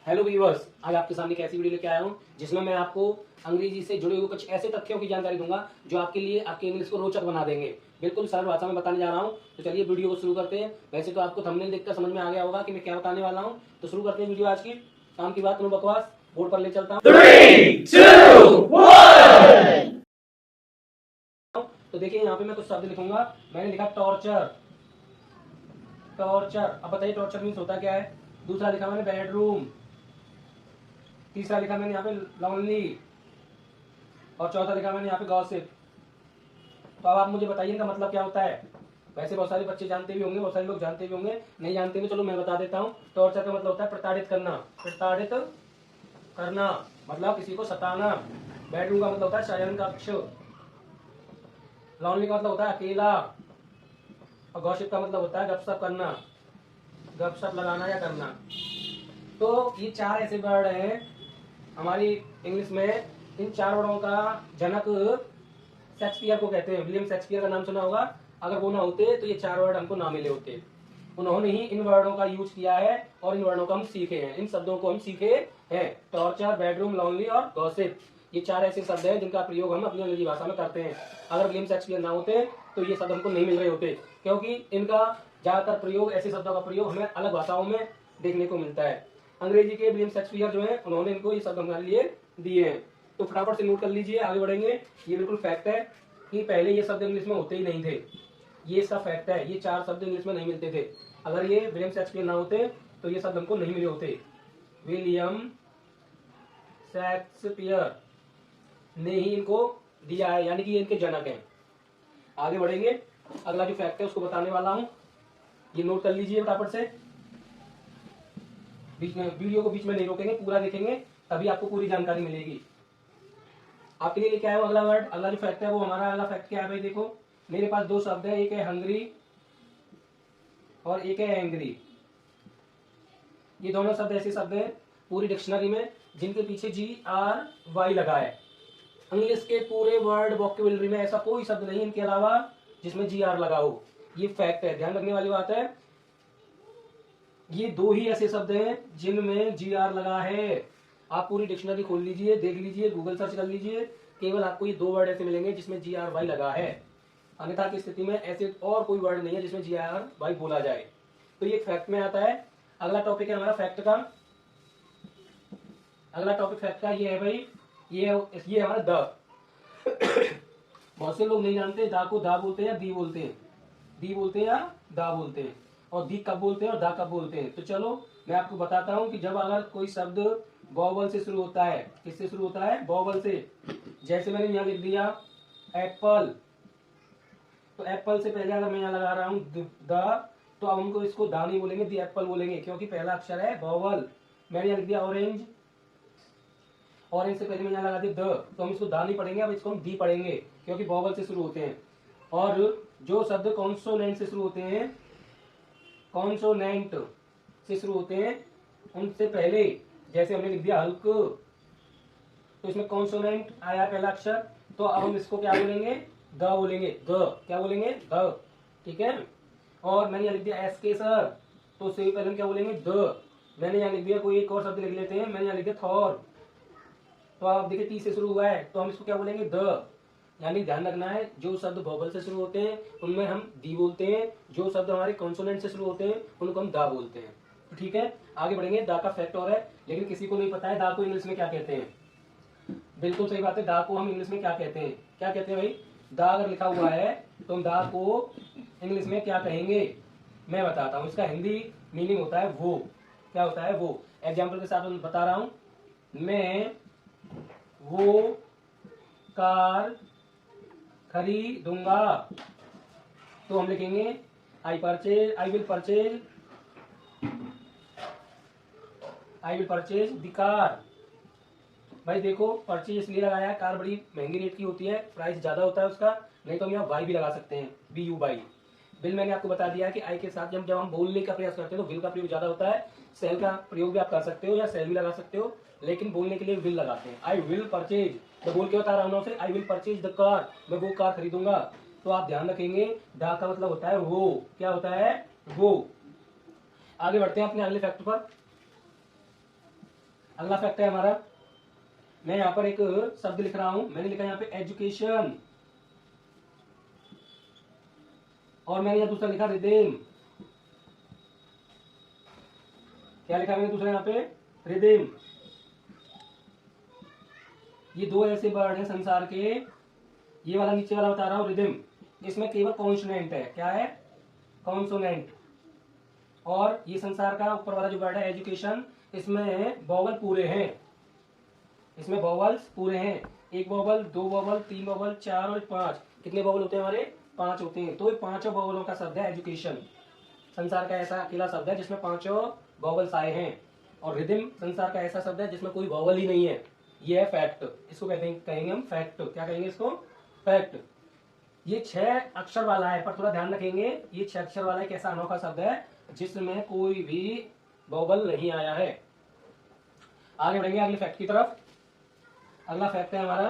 Hello viewers, आज आपके सामने एक ऐसी वीडियो लेके आया हूँ जिसमें मैं आपको अंग्रेजी से जुड़े हुए कुछ ऐसे तथ्यों की जानकारी दूंगा जो आपके लिए आपके इंग्लिश को रोचक बना देंगे। बिल्कुल सरल भाषा में बताने जा रहा हूँ। तो चलिए वीडियो को शुरू करते हैं। वैसे तो आपको थंबनेल देखकर समझ में आ गया होगा कि मैं क्या बताने वाला हूँ। तो शुरू करते हैं वीडियो आज की। काम की बात नो बकवास, बोर्ड पर ले चलता हूँ। 3, 2, 1। तो देखिए यहाँ पे मैं कुछ शब्द लिखूंगा। मैंने लिखा टॉर्चर। टॉर्चर, अब बताइए टॉर्चर मीन्स होता क्या है। दूसरा लिखा मैंने बेडरूम। तीसरा लिखा मैंने यहाँ पे लॉनली। और चौथा लिखा मैंने यहाँ पे गॉसिप। तो अब आप मुझे बताइए इनका मतलब क्या होता है। वैसे बहुत सारे बच्चे जानते भी होंगे, बहुत सारे लोग जानते भी होंगे, नहीं जानते भी चलो मैं बता देता हूँ। टॉर्चर का मतलब होता है प्रताड़ित करना। प्रताड़ित करना मतलब किसी को सताना। बेडरूम का मतलब होता है शयन कक्ष। लॉनली का मतलब होता है अकेला। और गॉसिप का मतलब होता है गपशप करना, गपशप लगाना या करना। तो ये चार ऐसे वर्ड हैं हमारी इंग्लिश में। इन चार वर्डों का जनक शेक्सपियर को कहते हैं। विलियम शेक्सपियर का नाम सुना होगा। अगर वो ना होते तो ये चार वर्ड हमको ना मिले होते। उन्होंने ही इन वर्डों का यूज किया है और इन वर्डों को हम सीखे हैं। इन शब्दों को हम सीखे हैं। टॉर्चर, बेडरूम, लॉनली और गॉसिप, ये चार ऐसे शब्द हैं जिनका प्रयोग हम अपनी अंग्रेजी भाषा में करते हैं। अगर विलियम शेक्सपियर ना होते तो ये शब्द हमको नहीं मिल रहे होते, क्योंकि इनका ज्यादातर प्रयोग, ऐसे शब्दों का प्रयोग हमें अलग भाषाओं में देखने को मिलता है। अंग्रेजी के विलियम शेक्सपियर जो है, उन्होंने इनको ये शब्द हमारे लिए दिए हैं। तो फटाफट से नोट कर लीजिए, आगे बढ़ेंगे। ये बिल्कुल फैक्ट है कि पहले ये शब्द इंग्लिश में होते ही नहीं थे। ये इसका फैक्ट है, ये चार शब्द इंग्लिश में नहीं मिलते थे। अगर ये विलियम शेक्सपियर ना होते तो ये शब्द हमको नहीं मिले होते। विलियम शेक्सपियर ने ही इनको दिया है, यानी कि ये इनके जनक हैं। आगे बढ़ेंगे, अगला जो फैक्ट है उसको बताने वाला हूं। ये नोट कर लीजिए फटाफट से। वीडियो को बीच में नहीं रोकेंगे, पूरा देखेंगे तभी आपको पूरी जानकारी मिलेगी। आपके लिए लेके आया हूं अगला वर्ड। अगला जो फैक्ट है वो हमारा अगला फैक्ट क्या है भाई, देखो मेरे पास दो शब्द है, एक है हंग्री और एक है एंग्री। ये दोनों शब्द ऐसे शब्द हैं पूरी डिक्शनरी में जिनके पीछे GRY लगा है। इंग्लिश के पूरे वर्ड वोकेबुलरी में ऐसा कोई शब्द नहीं इनके अलावा जिसमें GR लगा हो। ये फैक्ट है, ध्यान रखने वाली बात है। ये दो ही ऐसे शब्द हैं जिनमें GR लगा है। आप पूरी डिक्शनरी खोल लीजिए, देख लीजिए, गूगल सर्च कर लीजिए, केवल आपको ये दो वर्ड ऐसे मिलेंगे जिसमें GRY लगा है। अन्यथा की स्थिति में ऐसे और कोई वर्ड नहीं है जिसमें GRY बोला जाए। तो ये फैक्ट में आता है। अगला टॉपिक है हमारा फैक्ट का। अगला टॉपिक फैक्ट का ये है भाई, ये हमारा द। बहुत से लोग नहीं जानते दा को दा बोलते हैं या दी बोलते हैं, दी बोलते हैं या दा बोलते हैं, और दी कब बोलते हैं और दा कब बोलते हैं। तो चलो मैं आपको बताता हूं कि जब अगर कोई शब्द वॉवल से शुरू होता है, किससे शुरू होता है, वॉवल से। जैसे मैंने यहाँ लिख दिया एप्पल, तो एप्पल से पहले अगर मैं यहाँ लगा रहा हूँ द, तो अब हमको इसको दा नहीं बोलेंगे, दी एप्पल बोलेंगे, क्योंकि पहला अक्षर है वॉवल। मैंने यहाँ लिख दिया ऑरेंज, ऑरेंज से पहले मैं यहाँ लगा दिया द, तो हम इसको दा नहीं पढ़ेंगे, अब इसको हम दी पढ़ेंगे, क्योंकि वॉवल से शुरू होते हैं। और जो शब्द कॉन्सोनेंट से शुरू होते हैं, कॉन्सोनेंट से शुरू होते हैं, उनसे पहले, जैसे हमने लिख दिया हल्क, तो इसमें कॉन्सोनेंट आया पहला अक्षर, तो अब हम इसको क्या बोलेंगे, द बोलेंगे। द क्या बोलेंगे, द, ठीक है। और मैंने यहाँ लिख दिया एस के सर, तो उससे पहले हम क्या बोलेंगे, द। मैंने यहाँ लिख दिया, कोई एक और शब्द लिख लेते हैं, मैंने यहाँ लिख दिया थॉर, तो आप देखिए टी से शुरू हुआ है, तो हम इसको क्या बोलेंगे, द। यानी ध्यान रखना है, जो शब्द वॉवल से शुरू होते हैं उनमें हम दी बोलते हैं, जो शब्द हमारे कॉन्सोनेंट से शुरू होते हैं उनको हम दा बोलते हैं। ठीक है, आगे बढ़ेंगे। दा का फैक्ट और है, लेकिन किसी को नहीं पता है दा को इंग्लिश में क्या कहते हैं। बिल्कुल सही बात है, दा को हम इंग्लिश में क्या कहते हैं, क्या कहते हैं भाई। दा अगर लिखा हुआ है तो हम दा को इंग्लिश में क्या कहेंगे, मैं बताता हूँ। इसका हिंदी मीनिंग होता है वो। क्या होता है वो, एग्जाम्पल के साथ बता रहा हूं। मैं वो कार खरीदूंगा, तो हम लिखेंगे I will purchase the car. भाई देखो, परचेज इसलिए लगाया, कार बड़ी महंगी रेट की होती है, प्राइस ज्यादा होता है उसका, नहीं तो हम यहाँ वाई भी लगा सकते हैं, BU बाई। बिल मैंने आपको बता दिया है कि आई के साथ जब हम बोलने का प्रयास करते हैं तो विल का प्रयोग ज्यादा होता है। सेल का प्रयोग भी आप कर सकते हो या सेल भी लगा सकते हो, लेकिन बोलने के लिए विल लगाते हैं। आई विल परचेज, मैं बोल के बता रहा हूँ I will purchase the car, मैं वो कार खरीदूंगा। तो आप ध्यान रखेंगे, दा का मतलब होता है वो। क्या होता है, वो। आगे बढ़ते हैं अपने अगले फैक्ट पर। अगला फैक्ट है हमारा, मैं यहाँ पर एक शब्द लिख रहा हूं, मैंने लिखा यहाँ पे एजुकेशन, और मैंने यहाँ दूसरा लिखा रिदेम। क्या लिखा मैंने दूसरा यहाँ पे? रिदेम। ये दो ऐसे वर्ड हैं संसार के, ये वाला नीचे वाला बता रहा हूं रिदम, इसमें केवल कॉन्सोनेंट है। क्या है? कॉन्सोनेंट। और ये संसार का ऊपर वाला जो वर्ड है एजुकेशन, इसमें वोवल पूरे हैं, इसमें वोवल्स पूरे हैं। एक वोवल, दो वोवल, तीन वोवल, चार और पांच। कितने वोवल होते हैं हमारे? 5 होते हैं। तो ये पांचों वोवलों का शब्द है एजुकेशन। संसार का ऐसा अकेला शब्द है जिसमें पांचों वोवल्स आए हैं। और रिदम संसार का ऐसा शब्द है जिसमें कोई वोवल ही नहीं है। ये है फैक्ट। इसको कहेंगे हम फैक्ट। क्या कहेंगे इसको? फैक्ट। ये 6 अक्षर वाला है, पर थोड़ा ध्यान रखेंगे, ये 6 अक्षर वाला एक ऐसा अनोखा शब्द है जिसमें कोई भी वोवल नहीं आया है। आगे बढ़ेंगे अगले फैक्ट की तरफ। अगला फैक्ट है हमारा,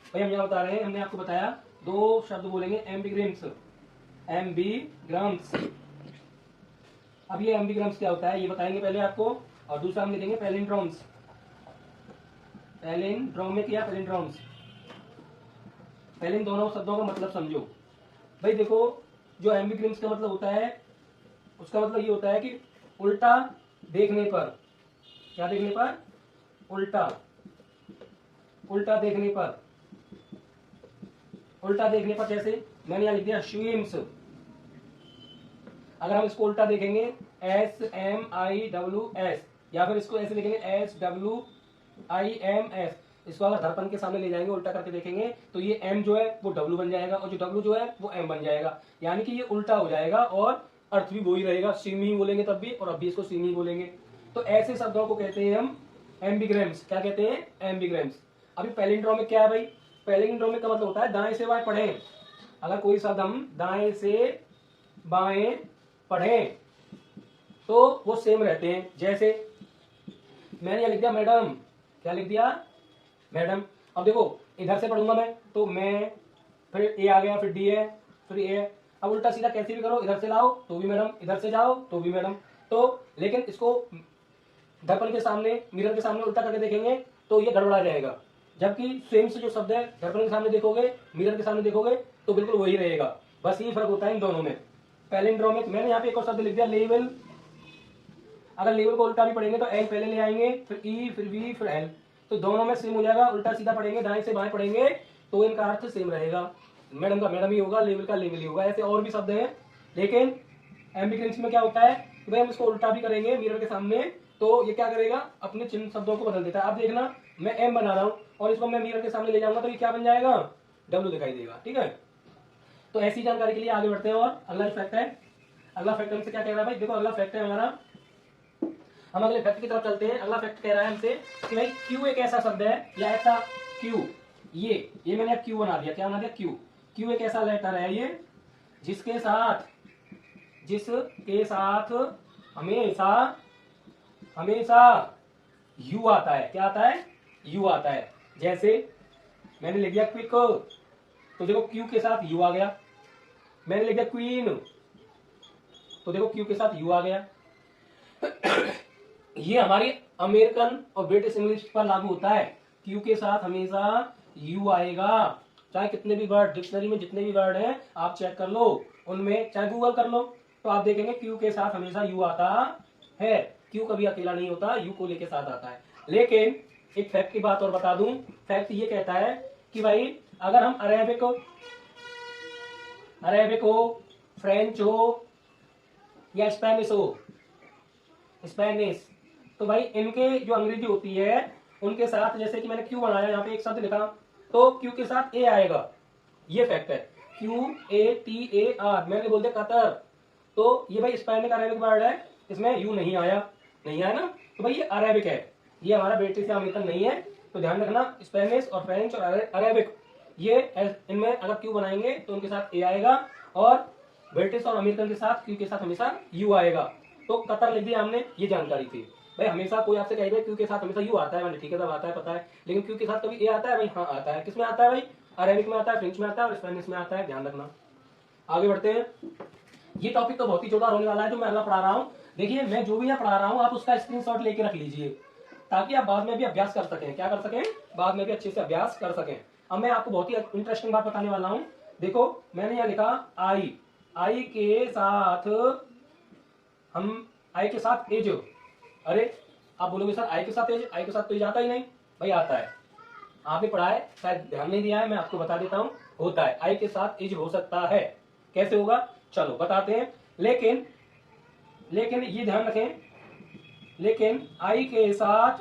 भाई हम यहाँ बता रहे हैं, हमने आपको बताया 2 शब्द बोलेंगे एम्बिग्राम्स। एम्बिग्राम्स। अब ये एम्बिग्राम्स क्या होता है ये बताएंगे पहले आपको, और दूसरा हम लिखेंगे पैलिंड्रोम्स। पैलिंड्रोमिक या पैलिंड्रोम्स। पहले इन दोनों शब्दों का मतलब समझो। भाई देखो, जो एम्बिग्राम्स का मतलब होता है, उसका मतलब ये होता है कि उल्टा देखने पर। क्या देखने पर? उल्टा। उल्टा देखने पर। उल्टा देखने पर जैसे मैंने यहां लिख दिया स्विम्स। अगर हम इसको उल्टा देखेंगे SMIWS, या फिर इसको ऐसे लिखेंगे SWIMS। इसको अगर दर्पण के सामने ले जाएंगे, उल्टा करके देखेंगे, तो ये M जो है वो W बन जाएगा, और जो W जो है वो M बन जाएगा। यानी कि ये उल्टा हो जाएगा, और अर्थ भी वही रहेगा। स्विमिंग बोलेंगे तब भी, और अब भी इसको स्विमिंग बोलेंगे। तो ऐसे शब्दों को कहते हैं हम एम्बिग्राम्स। क्या कहते हैं? एम्बिग्राम्स। अभी पैलिंड्रोमिक क्या है भाई? पैलिंड्रोमिक का मतलब होता है दाएं से बाएं पढ़ें। अगर कोई शब्द हम दाएं से बाएं पढ़ें तो वो सेम रहते हैं। जैसे मैंने यह लिख दिया मैडम। क्या लिख दिया? मैडम। अब देखो, इधर से पढ़ूंगा मैं तो मैं, फिर ए आ गया, फिर डी है, फिर ए है। अब उल्टा सीधा कैसे भी करो, इधर से लाओ तो भी मैडम, इधर से जाओ तो भी मैडम। तो लेकिन इसको दर्पण के सामने, मिरर के सामने उल्टा करके देखेंगे तो ये गड़बड़ा जाएगा। जबकि सेम से जो शब्द है दर्पण के सामने देखोगे, मिरर के सामने देखोगे तो बिल्कुल वही रहेगा। बस यही फर्क होता है इन दोनों में। पैलिंड्रोमिक। मैंने यहाँ पे एक और शब्द लिख दिया लेवल। अगर लेवल को उल्टा भी पढ़ेंगे तो एल पहले ले आएंगे, फिर ई, फिर वी, फिर एल। तो दोनों में सेम हो जाएगा। उल्टा सीधा पढ़ेंगे, दाएं से बाएं पढ़ेंगे तो इनका अर्थ सेम रहेगा। मैडम का मैडम ही होगा, लेवल का लेवल ही होगा। ऐसे और भी शब्द हैं। लेकिन एम्बिग्राम्स में क्या होता है कि भाई हम इसको उल्टा भी करेंगे मिरर के सामने तो ये क्या करेगा, अपने चिन्ह शब्दों को बदल देता है। आप देखना, मैं एम बना रहा हूं और इसको मैं मिरर के सामने ले जाऊंगा तो ये क्या बन जाएगा? डब्ल्यू दिखाई देगा। ठीक है, तो ऐसी जानकारी के लिए आगे बढ़ते हैं। और अगला फैक्ट है, अगला फैक्ट हमसे क्या कह रहा है भाई? देखो अगला फैक्ट है हमारा, हम अगले फैक्ट की तरफ चलते हैं। अगला फैक्ट कह रहा है हमसे कि भाई क्यू एक ऐसा शब्द है, या ऐसा क्यू, ये मैंने क्यू बना दिया। क्या बना दिया? क्यू। क्यू एक ऐसा लेटर है ये जिसके साथ हमेशा हमेशा यू आता है। क्या आता है? यू आता है। जैसे मैंने लिख दिया क्विक, तो देखो क्यू के साथ यू आ गया। मैंने लिख दिया क्वीन, तो देखो क्यू के साथ यू आ गया। ये हमारी अमेरिकन और ब्रिटिश इंग्लिश पर लागू होता है। क्यू के साथ हमेशा यू आएगा। चाहे कितने भी वर्ड, डिक्शनरी में जितने भी वर्ड हैं आप चेक कर लो, उनमें चाहे गूगल कर लो तो आप देखेंगे क्यू के साथ हमेशा यू आता है। क्यू कभी अकेला नहीं होता, यू को लेके साथ आता है। लेकिन एक फैक्ट की बात और बता दूं, फैक्ट ये कहता है कि भाई अगर हम अरेबिक हो, फ्रेंच हो या स्पेनिश हो, स्पेनिश, तो भाई इनके जो अंग्रेजी होती है उनके साथ, जैसे कि मैंने क्यू बनाया, यहाँ पे एक शब्द लिखा तो क्यू के साथ ए आएगा। ये फैक्ट है। QATAR, मैंने बोल दिया कतर, तो ये भाई स्पेनिक अरेबिक वर्ड है, इसमें यू नहीं आया ना, तो भाई ये अरेबिक है, ये हमारा ब्रिटिश या अमेरिकन नहीं है। तो ध्यान रखना, स्पेनिश और फ्रेंच और अरेबिक, ये इनमें अगर क्यू बनाएंगे तो उनके साथ ए आएगा, और ब्रिटिश और अमेरिकन के साथ क्यू के साथ हमेशा यू आएगा। तो कतर लिख दिया हमने, ये जानकारी थी। भाई हमेशा कोई आपसे कहेगा क्यू के साथ हमेशा यू आता है, मैंने ठीक है सब आता है पता है, लेकिन क्यू के साथ कभी ए आता है? भाई हाँ आता है। किसमें आता है भाई? अरेबिक में आता है, फ्रेंच में आता है और स्पेनिश में आता है। ध्यान रखना। आगे बढ़ते हैं। ये टॉपिक तो बहुत ही जोरदार होने वाला है जो मैं अगला पढ़ा रहा हूँ। देखिए मैं जो भी यहाँ पढ़ा रहा हूँ आप उसका स्क्रीनशॉट लेके रख लीजिए, ताकि आप बाद में भी अभ्यास कर सकें। क्या कर सकें? बाद में भी अच्छे से अभ्यास कर सकें। अब मैं आपको बहुत ही इंटरेस्टिंग बात बताने वाला हूं। देखो मैंने यहाँ लिखा आई, आई के साथ हम आई के साथ एज। अरे आप बोलोगे सर आई के साथ एज, आई के साथ तो एज आता ही नहीं। भाई आता है, आपने पढ़ा है, शायद ध्यान नहीं दिया है, मैं आपको बता देता हूं। होता है, आई के साथ एज हो सकता है। कैसे होगा चलो बताते हैं। लेकिन लेकिन ये ध्यान रखें, लेकिन आई के साथ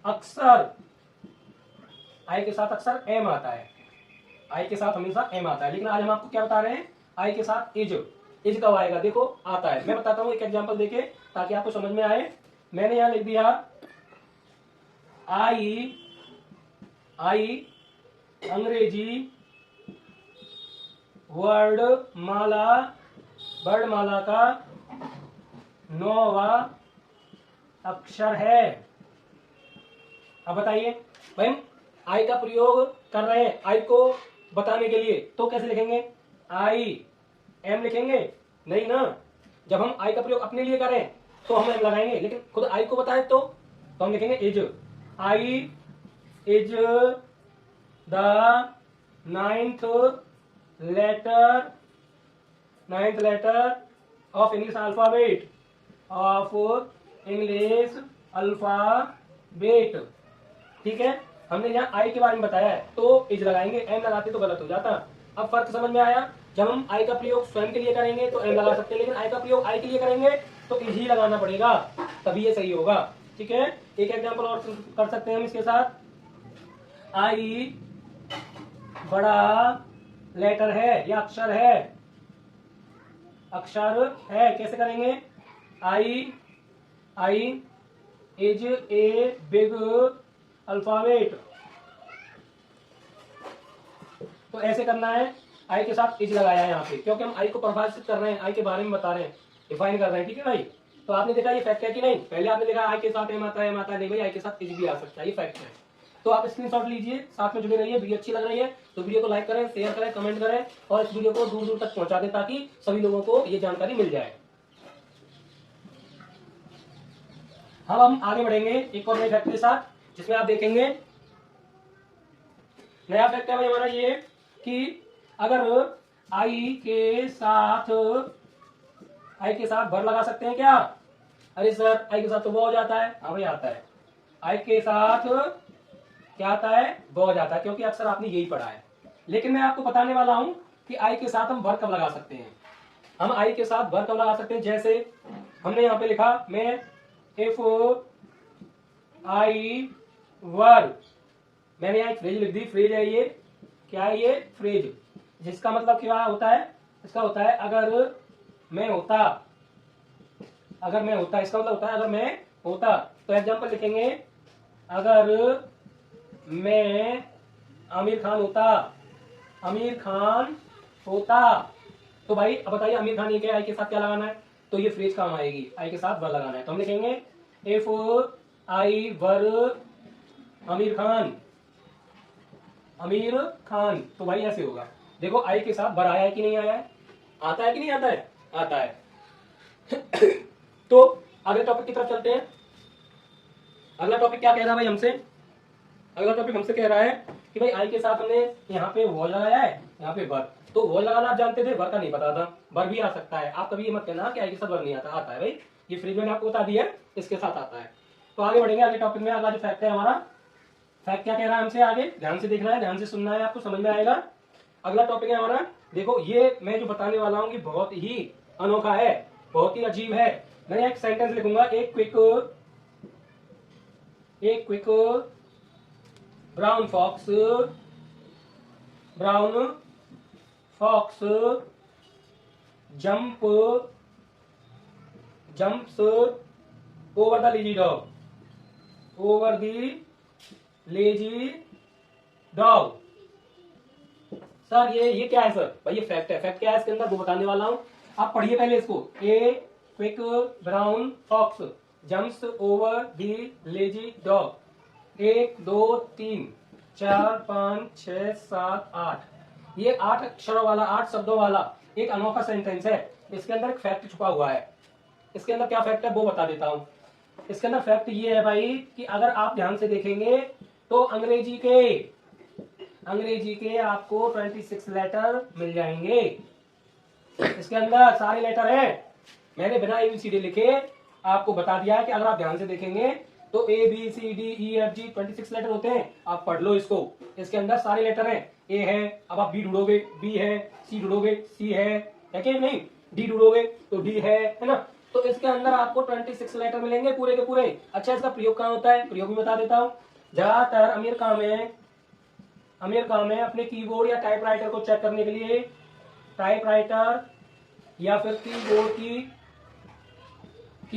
अक्सर, आई के साथ अक्सर एम आता है। आई के साथ हमेशा एम आता है। लेकिन आज हम आपको क्या बता रहे हैं? आई के साथ इज। इज कब आएगा? देखो आता है। मैं बताता हूं एक एग्जांपल देके ताकि आपको समझ में आए। मैंने यहां लिख दिया आई, आई अंग्रेजी वर्णमाला का 9वां अक्षर है। अब बताइए भाई, हम आई का प्रयोग कर रहे हैं आई को बताने के लिए, तो कैसे लिखेंगे? आई एम लिखेंगे? नहीं ना। जब हम आई का प्रयोग अपने लिए करें तो हम एम लगाएंगे, लेकिन खुद आई को बताएं तो हम लिखेंगे is. I is the ninth letter of English alphabet, ठीक है। हमने यहाँ आई के बारे में बताया है तो इज लगाएंगे, एम लगाते तो गलत हो जाता। अब फर्क समझ में आया? जब हम आई का प्रयोग स्वयं के लिए करेंगे तो एम लगा सकते हैं, लेकिन आई का प्रयोग आई के लिए करेंगे तो इज ही लगाना पड़ेगा, तभी ये सही होगा। ठीक है, एक एग्जांपल और कर सकते हैं हम इसके साथ। आई बड़ा लेटर है या अक्षर है, अक्षर है। कैसे करेंगे? I is a big alphabet. तो ऐसे करना है, आई के साथ इज लगाया है यहाँ पे, क्योंकि हम आई को परिभाषित कर रहे हैं, आई के बारे में बता रहे हैं, डिफाइन कर रहे हैं। ठीक है भाई, तो आपने देखा ये फैक्ट है कि नहीं? पहले आपने देखा आई के साथ एम आता है, एम आता है, नहीं भाई आई के साथ इज भी आ सकता है, ये फैक्ट है। तो आप स्क्रीनशॉट लीजिए, साथ में जुड़े रहिए। वीडियो अच्छी लग रही है तो वीडियो को लाइक करें, शेयर करें, कमेंट करें और इस वीडियो को दूर दूर तक पहुंचा दें ताकि सभी लोगों को ये जानकारी मिल जाए। हम आगे बढ़ेंगे एक और नए फैक्ट के साथ, जिसमें आप देखेंगे नया फैक्ट है भाई हमारा ये कि अगर आई के साथ भर लगा सकते हैं क्या? अरे सर आई के साथ तो वो हो जाता है। हाँ भाई आता है, आई के साथ क्या आता है? वो हो जाता है, क्योंकि अक्सर आपने यही पढ़ा है। लेकिन मैं आपको बताने वाला हूं कि आई के साथ हम भर कब लगा सकते हैं। हम आई के साथ भर कब लगा सकते हैं? जैसे हमने यहाँ पे लिखा, मैं इफ आई वर, मैंने यहाँ एक फ्रेज लिख दी। फ्रेज है ये, क्या है ये? फ्रेज, जिसका मतलब क्या होता है? इसका होता है अगर मैं होता, अगर मैं होता, इसका मतलब होता है अगर मैं होता। तो एग्जांपल लिखेंगे, अगर मैं आमिर खान होता, आमिर खान होता। तो भाई अब बताइए आमिर खान ये क्या, आई के साथ क्या लगाना है? तो ये फ्रेज काम आएगी, आई के साथ वर लगाना है। तो हम लिखेंगे इफ आई वर आमिर खान, आमिर खान। तो भाई ऐसे होगा। देखो आई के साथ वर आया है कि नहीं आया है? आता है कि नहीं आता है? आता है। तो अगले टॉपिक की तरफ चलते हैं। अगला टॉपिक क्या कह रहा है भाई हमसे? अगला टॉपिक हमसे कह रहा है कि भाई आई के साथ हमने यहाँ पे वो लगाया है, यहाँ पे वर। तो वो लगाना आप जानते थे, वर का नहीं पता था। वर भी आ सकता है, आप कभी ये मत कहना कि आई के साथ वर नहीं आता, आता है भाई। ये फ्रेज मैंने आपको बता दिया है, इसके साथ आता है। तो आगे बढ़ेंगे अगले टॉपिक में। अगला जो फैक्ट है हमारा, फैक्ट क्या कह रहा है हमसे? आगे ध्यान से देखना है, ध्यान से सुनना है, आपको समझ में आएगा। अगला टॉपिक है हमारा, देखो ये मैं जो बताने वाला हूँ कि बहुत ही अनोखा है, बहुत ही अजीब है। मैं एक सेंटेंस लिखूंगा, एक quick brown fox jumps over the lazy dog. Sir ये क्या है सर? भाई ये फैक्ट है। फैक्ट क्या है इसके अंदर वो बताने वाला हूं, आप पढ़िए पहले इसको। A quick brown fox jumps over the lazy dog. 1 2 3 4 5 6 7 8, ये 8 अक्षरों वाला, 8 शब्दों वाला एक अनोखा सेंटेंस है। इसके अंदर एक फैक्ट छुपा हुआ है। इसके अंदर क्या फैक्ट है वो बता देता हूं। इसके अंदर फैक्ट ये है भाई कि अगर आप ध्यान से देखेंगे तो अंग्रेजी के आपको 26 लेटर मिल जाएंगे। इसके अंदर सारे लेटर हैं। मैंने बिना ABCD लिखे आपको बता दिया कि अगर आप ध्यान से देखेंगे तो ABCDEFG 26 लेटर होते हैं। आप पढ़ लो इसको। इसके अंदर सारे लेटर हैं। A है, अब आप B ढूंढोगे, B है, C ढूंढोगे, C है कि नहीं, D ढूंढोगे तो D है ना। तो इसके अंदर आपको 26 लेटर मिलेंगे पूरे के पूरे। अच्छा, इसका प्रयोग कहाँ होता है, प्रयोग भी बता देता हूँ। ज्यादातर अमेरिका में अपने कीबोर्ड या टाइपराइटर को चेक करने के लिए टाइपराइटर या फिर कीबोर्ड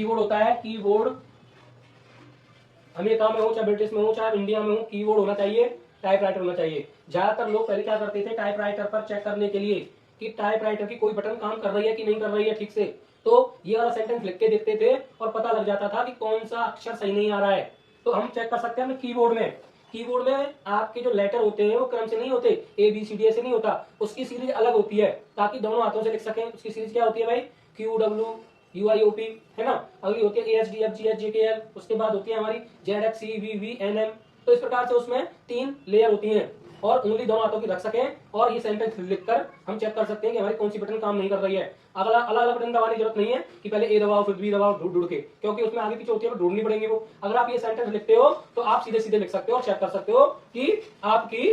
होता है। कीबोर्ड अमेरिका में हो चाहे ब्रिटिश में हो चाहे इंडिया में हो, कीबोर्ड होना चाहिए, टाइपराइटर होना चाहिए। ज्यादातर लोग पहले क्या करते थे, टाइपराइटर पर चेक करने के लिए कि टाइपराइटर की कोई बटन काम कर रही है कि नहीं कर रही है ठीक से, तो ये वाला सेंटेंस लिख के देखते थे और पता लग जाता था कि कौन सा अक्षर सही नहीं आ रहा है। तो हम चेक कर सकते हैं अपने कीबोर्ड में आपके जो लेटर होते हैं वो क्रम से नहीं होते, ABCD ऐसे नहीं होता, उसकी सीरीज अलग होती है ताकि दोनों हाथों से लिख सकें। उसकी सीरीज क्या होती है भाई, QWUIOP है ना, अगली होती है ASDFGHJKL, उसके बाद होती है हमारी ZXCVVNM। तो इस प्रकार से उसमें 3 लेयर होती हैं और उंगली दोनों हाथों की रख सकें और ये सेंटेंस लिखकर हम चेक कर सकते हैं कि हमारी कौन सी बटन काम नहीं कर रही है। अगला अलग अलग बटन दबाने की जरूरत नहीं है कि पहले A दबाओ फिर B दबाओ ढूंढ के, क्योंकि उसमें आगे पीछे होती है, ढूंढनी पड़ेंगी वो। अगर आप ये सेंटेंस लिखते हो तो आप सीधे सीधे लिख सकते हो और चेक कर सकते हो कि आपकी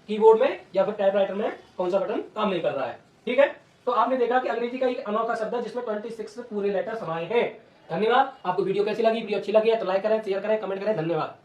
कीबोर्ड में या फिर टाइपराइटर में कौन सा बटन काम नहीं कर रहा है। ठीक है, तो आपने देखा कि अंग्रेजी का एक अनोखा शब्द है जिसमें 26 पूरे लेटर समाये हैं। धन्यवाद। आपको वीडियो कैसी लगी, वीडियो अच्छी लगी है तो लाइक करें, शेयर करें, कमेंट करें। धन्यवाद।